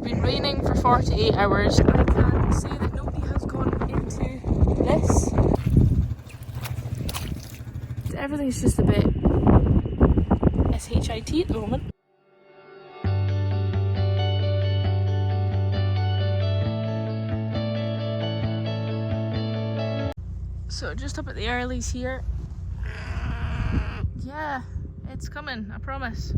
been raining for 48 hours. I can say that nobody has gone into this. Everything's just a bit shit at the moment. So just up at the earlies here. Yeah, it's coming, I promise.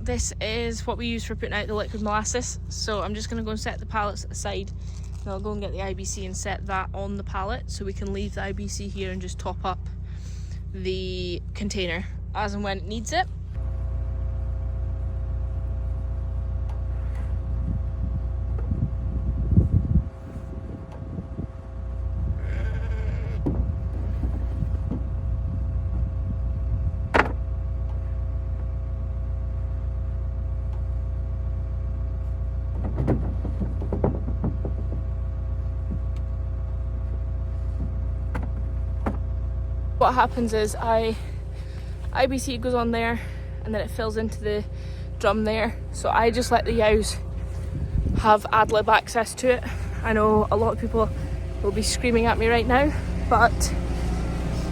This is what we use for putting out the liquid molasses. So I'm just going to go and set the pallets aside. And I'll go and get the IBC and set that on the pallet so we can leave the IBC here and just top up the container as and when it needs it. What happens is IBC goes on there and then it fills into the drum there, so I just let the yows have ad lib access to it. I know a lot of people will be screaming at me right now, but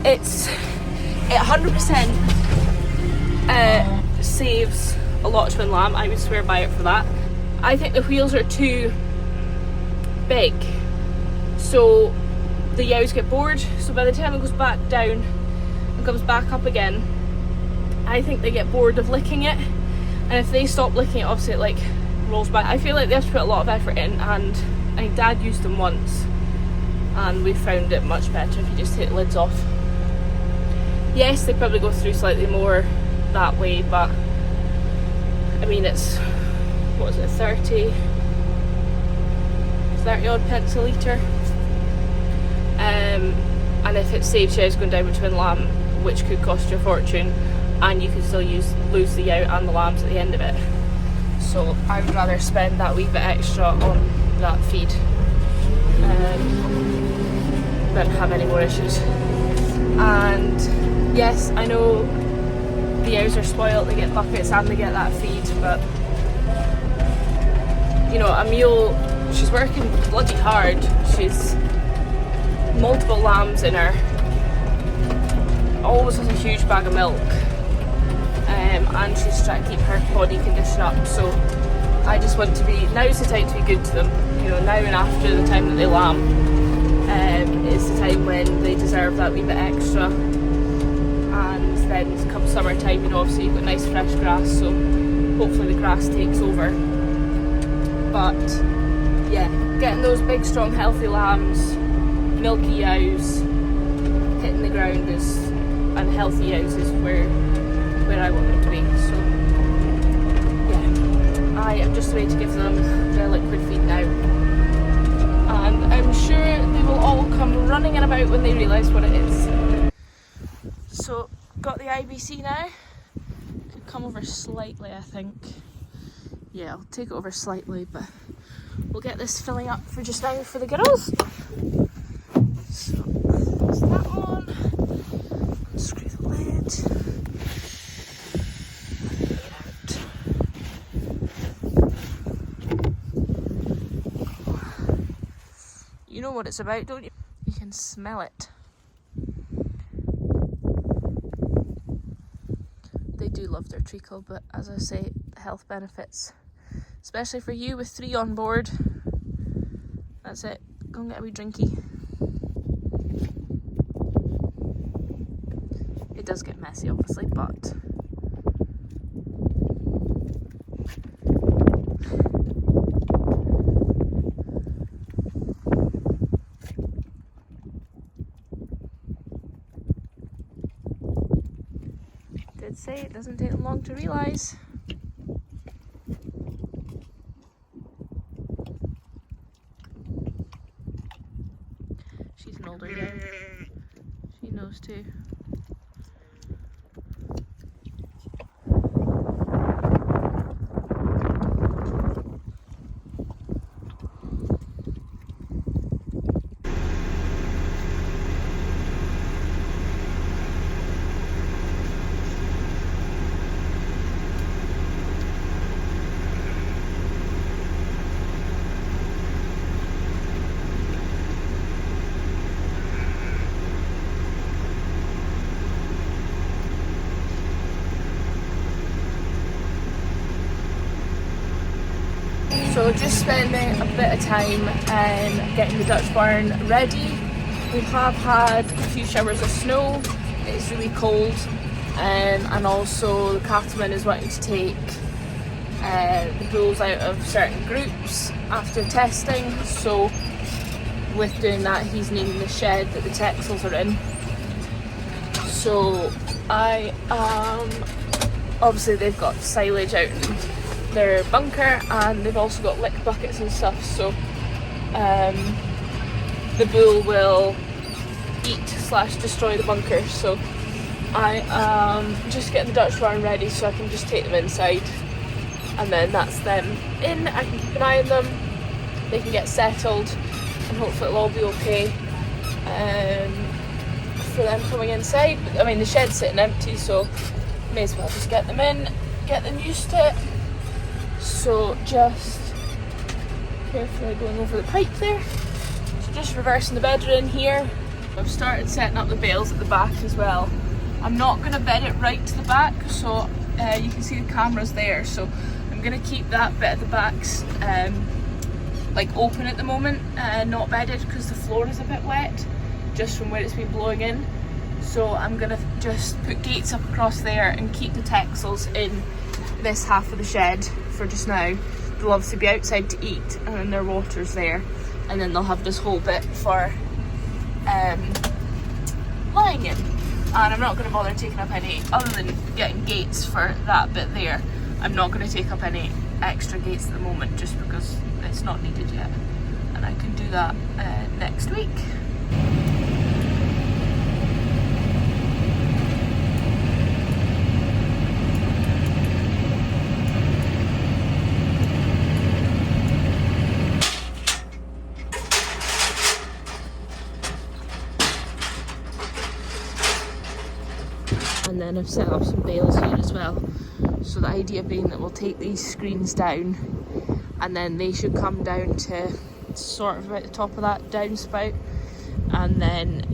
it 100% saves a lot of twin lamb. I would swear by it for that. I think the wheels are too big, so the yows get bored, so by the time it goes back down and comes back up again, I think they get bored of licking it, and if they stop licking it, obviously it like rolls back. I feel like they have to put a lot of effort in, and I think Dad used them once and we found it much better if you just take the lids off. Yes, they probably go through slightly more that way, but I mean it's, what is it, 30 odd pence a litre. And if it saves yows going down with twin lamb, which could cost you a fortune, and you could still lose the yow and the lambs at the end of it. So I would rather spend that wee bit extra on that feed than have any more issues. And yes, I know the yows are spoiled, they get buckets and they get that feed, but you know, a mule, she's working bloody hard. She's multiple lambs in her, always has a huge bag of milk, and she's trying to keep her body condition up. So I just want to be, now's the time to be good to them, you know, now and after the time that they lamb is the time when they deserve that wee bit extra. And then come summertime, you know, obviously you've got nice fresh grass, so hopefully the grass takes over. But yeah, getting those big strong healthy lambs, milky yows hitting the ground is, and healthy yows is where I want them to be. So yeah, I am just ready to give them their liquid feed now, and I'm sure they will all come running in about when they realise what it is. So got the IBC now. Could come over slightly, I think. Yeah, I'll take it over slightly, but we'll get this filling up for just now for the girls. So that's that on. Screw the lid. You know what it's about, don't you? You can smell it. They do love their treacle, but as I say, health benefits, especially for you with 3 on board. That's it. Go and get a wee drinky. It does get messy, obviously, but did say it doesn't take them long to realise. She's an older yow. She knows too. So just spending a bit of time getting the Dutch barn ready. We have had a few showers of snow, it's really cold, and also the cattleman is wanting to take the bulls out of certain groups after testing, so with doing that he's needing the shed that the Texels are in. So I obviously they've got silage out in their bunker and they've also got lick buckets and stuff, so the bull will eat / destroy the bunker. So I am just getting the Dutch barn ready so I can just take them inside, and then that's them in. I can keep an eye on them, they can get settled, and hopefully it'll all be okay for them coming inside. But, I mean, the shed's sitting empty, so may as well just get them in, get them used to it. So just carefully going over the pipe there. So just reversing the bed in here. I've started setting up the bales at the back as well. I'm not going to bed it right to the back, so you can see the cameras there, so I'm going to keep that bit at the backs like open at the moment, not bedded, because the floor is a bit wet just from where it's been blowing in. So I'm going to just put gates up across there and keep the Texels in this half of the shed for just now. They'll obviously be outside to eat, and then their water's there, and then they'll have this whole bit for lying in. And I'm not going to bother taking up any, other than getting gates for that bit there, I'm not going to take up any extra gates at the moment, just because it's not needed yet, and I can do that next week. And then I've set up some bales here as well. So the idea being that we'll take these screens down, and then they should come down to sort of at the top of that downspout, and then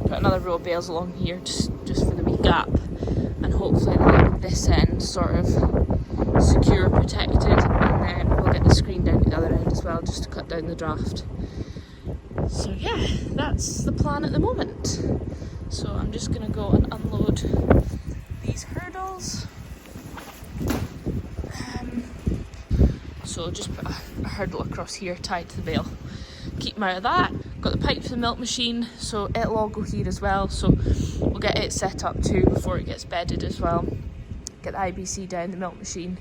put another row of bales along here just for the wee gap, and hopefully that this end sort of secure, protected, and then we'll get the screen down at the other end as well, just to cut down the draft. So yeah, that's the plan at the moment. So I'm just going to go and unload these hurdles. So just put a hurdle across here tied to the bale. Keep them out of that. Got the pipe for the milk machine, so it'll all go here as well. So we'll get it set up too before it gets bedded as well. Get the IBC down the milk machine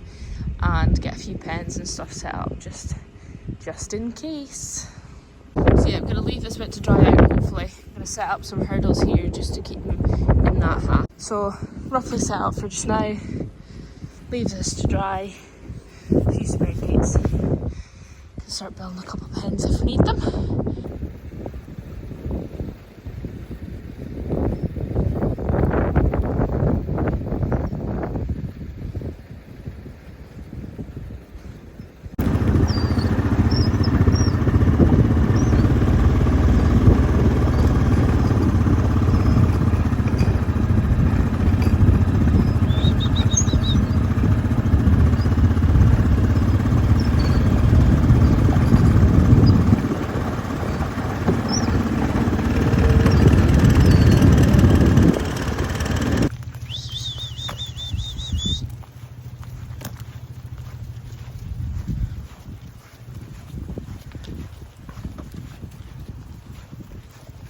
and get a few pens and stuff set up just in case. So yeah, I'm going to leave this bit to dry out hopefully. I'm going to set up some hurdles here just to keep them in that half. So roughly set up for just now. Leave this to dry. A few spare gates. Can start building a couple of pens if we need them.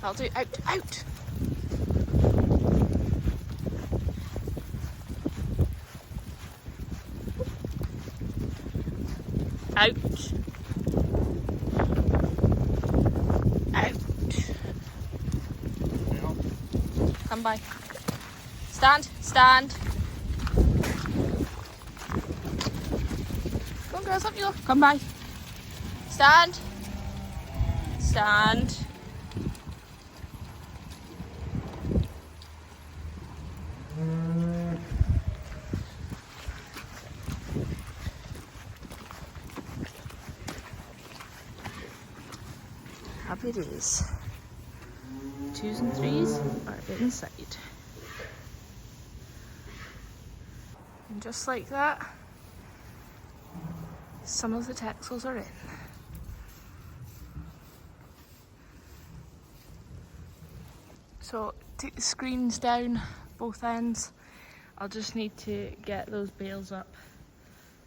I'll do out. Out! Out! Come by. Stand! Stand! Go on, girls, up you go. Come by. Stand! Stand! Happy days. 2s and 3s are inside. And just like that, Some of the Texels are in. So take the screens down both ends. I'll just need to get those bales up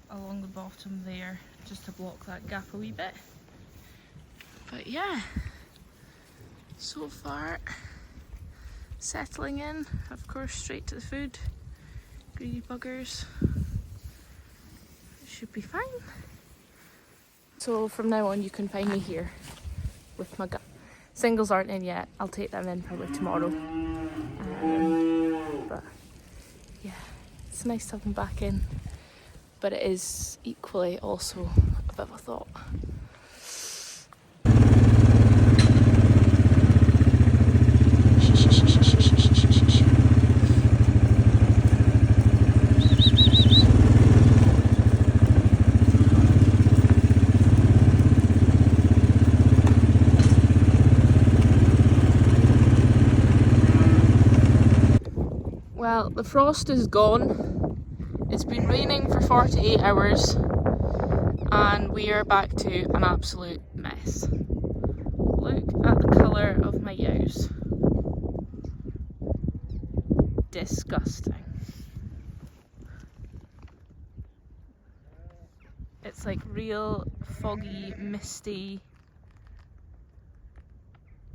along the bottom there just to block that gap a wee bit. But yeah, so far settling in, of course straight to the food. Greedy buggers. Should be fine. So from now on you can find me here with my singles aren't in yet. I'll take them in probably tomorrow. But yeah, it's nice to have them back in. But it is equally also a bit of a thought. Well, the frost is gone. It's been raining for 48 hours and we are back to an absolute mess. Look at the colour of my yows. Disgusting. It's like real foggy, misty,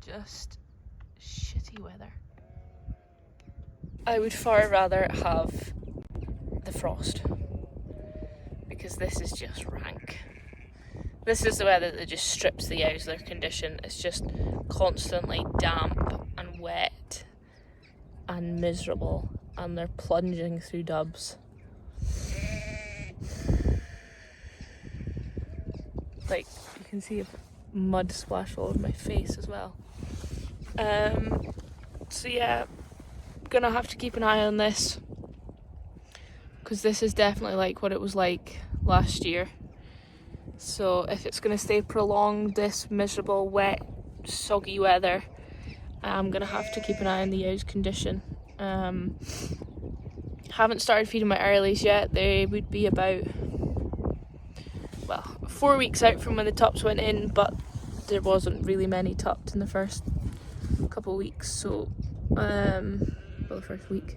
just shitty weather. I would far rather have the frost because this is just rank. This is the weather that just strips the yows of their condition. It's just constantly damp and wet and miserable and they're plunging through dubs. Like you can see a mud splash all over my face as well. So yeah, gonna have to keep an eye on this because this is definitely like what it was like last year. So if it's gonna stay prolonged, this miserable, wet, soggy weather, I'm gonna have to keep an eye on the yows' condition. Haven't started feeding my earlies yet. They would be about, well, 4 weeks out from when the tups went in, but there wasn't really many tupped in the first couple of weeks, so well, the first week.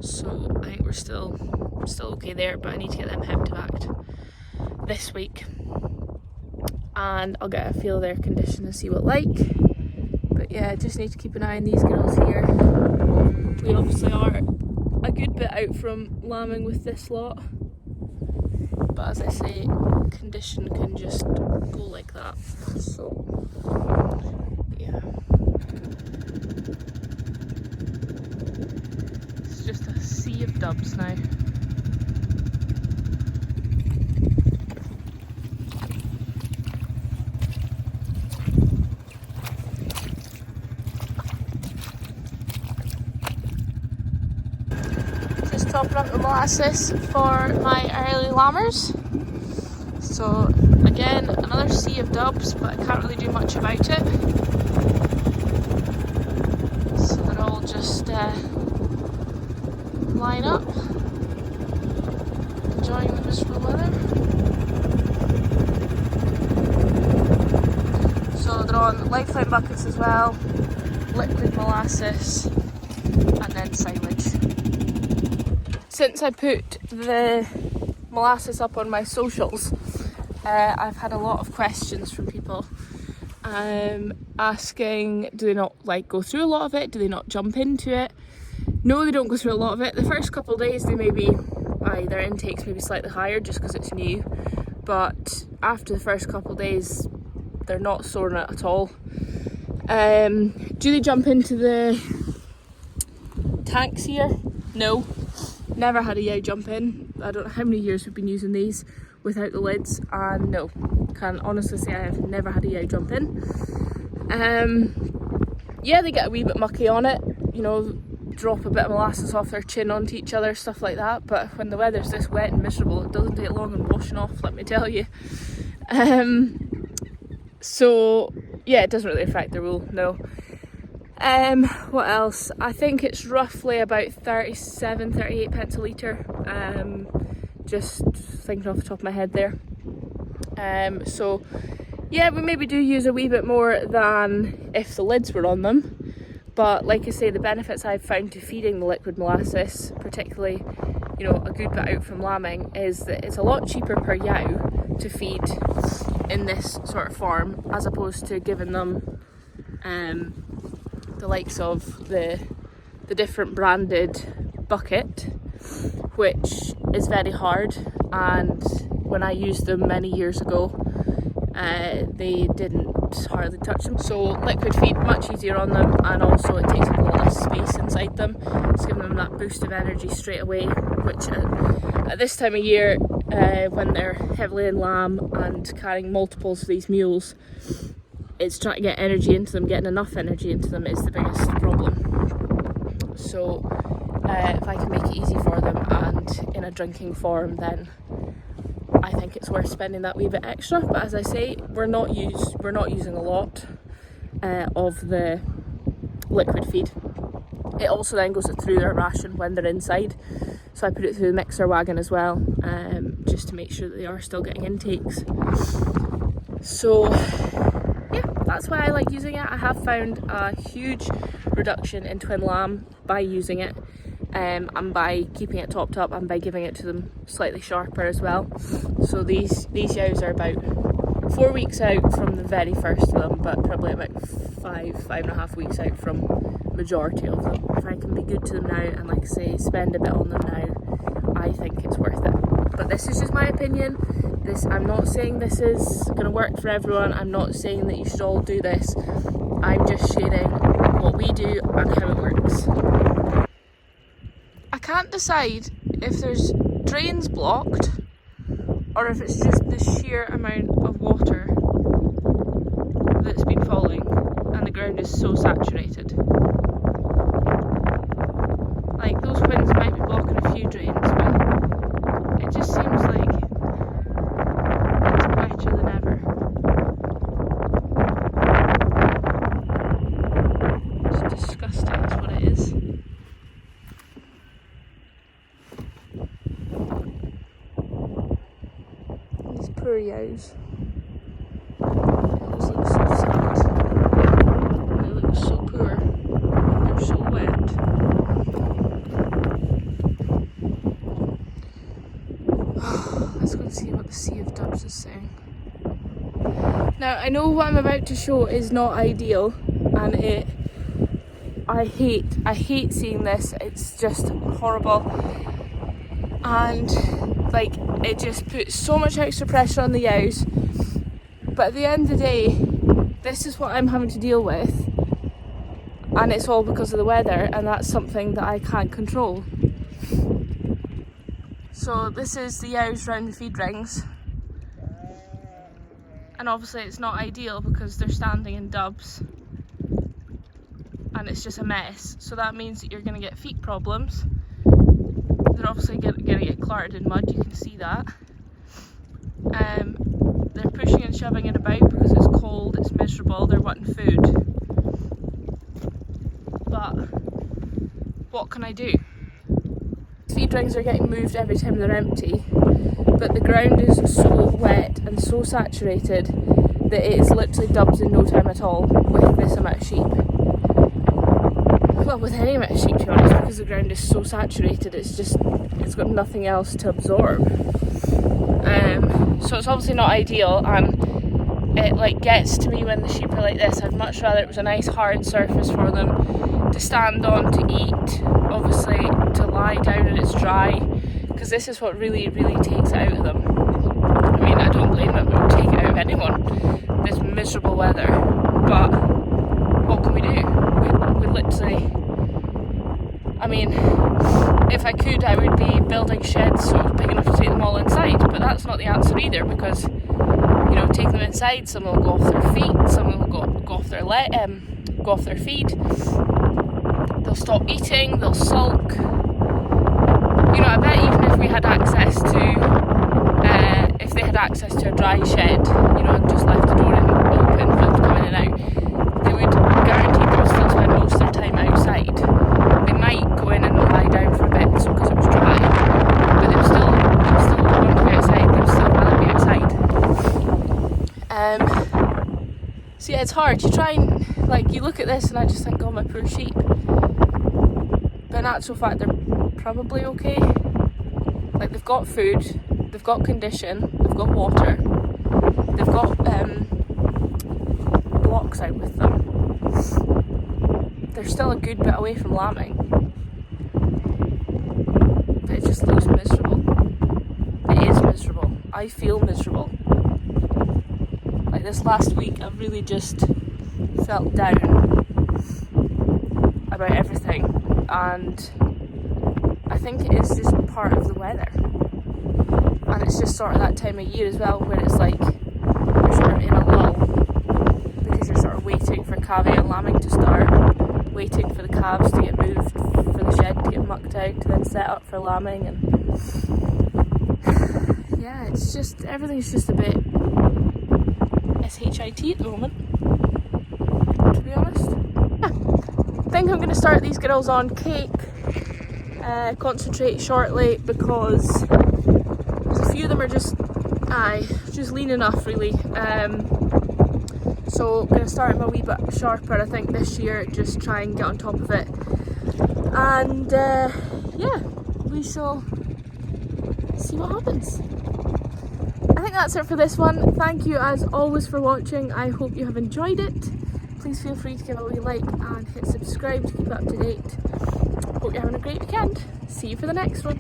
So I think we're still okay there, but I need to get them hemtivacked this week and I'll get a feel of their condition and see what like. But yeah, just need to keep an eye on these girls here. We obviously are a good bit out from lambing with this lot, but as I say, condition can just go like that. So yeah, it's just a sea of dubs now. Just topping up the molasses for my early lambers. So again, another sea of dubs, but I can't really do much about it. So they're all just line up, enjoying the miserable weather. So they're on lifeline buckets as well, liquid molasses, and then silage. Since I put the molasses up on my socials, I've had a lot of questions from people asking, do they not like go through a lot of it? Do they not jump into it? No, they don't go through a lot of it. The first couple of days they maybe, their intake's maybe slightly higher just because it's new, but after the first couple of days they're not soaring it at all. Do they jump into the tanks here? No, never had a yow jump in. I don't know how many years we've been using these without the lids, and no, can honestly say I have never had a yow jump in. Yeah, they get a wee bit mucky on it, you know, drop a bit of molasses off their chin onto each other, stuff like that, but when the weather's this wet and miserable, it doesn't take long in washing off, let me tell you. So yeah, it doesn't really affect the rule, no. What else? I think it's roughly about 37-38 pence a litre, just thinking off the top of my head there. So yeah, we maybe do use a wee bit more than if the lids were on them, but like I say, the benefits I've found to feeding the liquid molasses, particularly, you know, a good bit out from lambing, is that it's a lot cheaper per yow to feed in this sort of form as opposed to giving them the likes of the different branded bucket, which is very hard, and when I used them many years ago, they didn't hardly touch them. So liquid feed, much easier on them, and also it takes up a lot less space inside them. It's giving them that boost of energy straight away, which at this time of year, when they're heavily in lamb and carrying multiples of these mules, it's trying to get energy into them, getting enough energy into them is the biggest problem. So if I can make it easy for them and in a drinking form, then I think it's worth spending that wee bit extra. But as I say, we're not using a lot of the liquid feed. It also then goes through their ration when they're inside, so I put it through the mixer wagon as well, just to make sure that they are still getting intakes. So yeah, that's why I like using it. I have found a huge reduction in twin lamb by using it, and by keeping it topped up and by giving it to them slightly sharper as well. So these yows are about 4 weeks out from the very first of them, but probably about 5.5 weeks out from majority of them. If I can be good to them now and, like I say, spend a bit on them now, I think it's worth it. But this is just my opinion. I'm not saying this is going to work for everyone. I'm not saying that you should all do this. I'm just sharing what we do and how it works. I can't decide if there's drains blocked or if it's just the sheer amount of water that's been falling and the ground is so saturated. Like, those winds might be blocking a few drains, but it just seems like it's wetter than ever. It's disgusting, is what it is. These poor yows. They always look so sad. They look so poor. They're so wet. Let's go and see what the Sea of Dubs is saying. Now, I know what I'm about to show is not ideal, and I hate seeing this. It's just horrible, and like, it just puts so much extra pressure on the yows. But at the end of the day, this is what I'm having to deal with, and it's all because of the weather, and that's something that I can't control. So this is the yows round the feed rings, and obviously it's not ideal because they're standing in dubs and it's just a mess. So that means that you're going to get feet problems. They're obviously going to get cluttered in mud, you can see that. They're pushing and shoving it about because it's cold, it's miserable, they're wanting food. But what can I do? Feed rings are getting moved every time they're empty, but the ground is so wet and so saturated that it is literally dubs in no time at all with this amount of sheep. Well, with any amount of sheep, to be honest, because the ground is so saturated, it's got nothing else to absorb. So it's obviously not ideal, and it like gets to me when the sheep are like this. I'd much rather it was a nice hard surface for them to stand on, to eat, obviously to lie down and it's dry, because this is what really takes it out of them. I mean, I don't blame them, it would take it out of anyone, this miserable weather, but what can we do? We literally, I mean, if I could, I would be building sheds so big enough to take them all inside, but that's not the answer either, because, you know, take them inside, some will go off their feet, some will go off their go off their feed, they'll stop eating, they'll sulk. You know, I bet even if we had access to, if they had access to a dry shed, you know, and just left the door open for them to come in and out, they would guarantee they'll still spend most of their time outside. They might go in and lie down for a bit because it was dry, but they'll still hard. You try and, like, you look at this and I just think, oh, my poor sheep. But in actual fact, they're probably okay. Like, they've got food, they've got condition, they've got water, they've got blocks out with them. They're still a good bit away from lambing. But it just looks miserable. It is miserable. I feel miserable. Like, this last week, I've really just felt down about everything, and I think it is just part of the weather. And it's just sort of that time of year as well where it's like you're sort of in a lull because you're sort of waiting for calving and lambing to start, waiting for the calves to get moved, for the shed to get mucked out, to then set up for lambing. And yeah, it's just, everything's just a bit shit at the moment, to be honest. I think I'm going to start these girls on cake, concentrate shortly, because there's a few of them are just lean enough really. So I'm going to start them a wee bit sharper I think this year, just try and get on top of it. And yeah, we shall see what happens. I think that's it for this one. Thank you as always for watching. I hope you have enjoyed it. Please feel free to give a wee like and hit subscribe to keep up to date. Hope you're having a great weekend. See you for the next one.